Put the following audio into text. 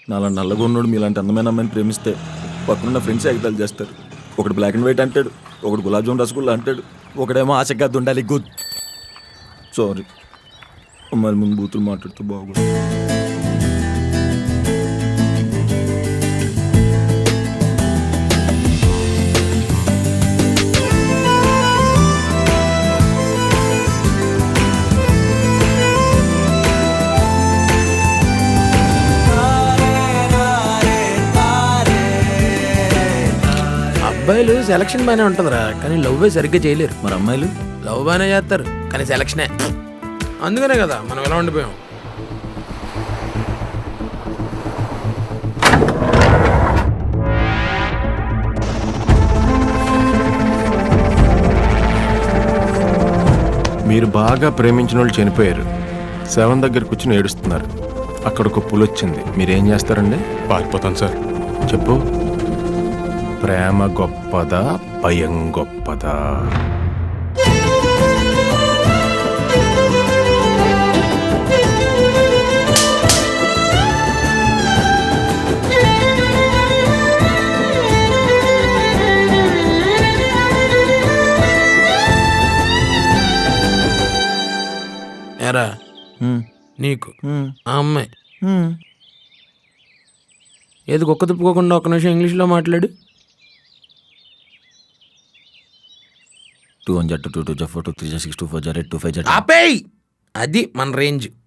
నాలా నల్లగా ఉన్నాడు మీలాంటి అందమైన అమ్మాయిని ప్రేమిస్తే పక్కనున్న ఫ్రెండ్స్ ఎగతాలు చేస్తారు. ఒకడు బ్లాక్ అండ్ వైట్ అంటాడు, ఒకడు గులాబ్ జామున్ రసగుల్లా అంటాడు, ఒకడేమో ఆశగా ఉండాలి గుడ్. సారీ, అమ్మాయిల ముందు బూతులు మాట్లాడుతూ బాగుంది. అబ్బాయిలు సెలక్షన్ బాగానే ఉంటుందిరా, కానీ లవ్ సరిగ్గా చేయలేరు. మరి అమ్మాయిలు లవ్ బాగానే చేస్తారు, కానీ సెలక్షనే. అందుకనే కదా మనం ఎలా ఉండిపోయాం. మీరు బాగా ప్రేమించిన వాళ్ళు చనిపోయారు, శవం దగ్గర కూర్చుని ఏడుస్తున్నారు. అక్కడ ఒక పులి వచ్చింది, మీరేం చేస్తారండి? పారిపోతాను సార్. చెప్పు. ప్రేమ గొప్పదా, భయం గొప్పదా? ఎరా నీకు ఆ అమ్మాయి ఏది కుక్క తిప్పుకోకుండా ఒక్క నిమిషం ఇంగ్లీష్లో మాట్లాడు. 2 1 2 2 4 2 3 6 2 4 8 2 5 ఆపేయ్, అది మన రేంజ్.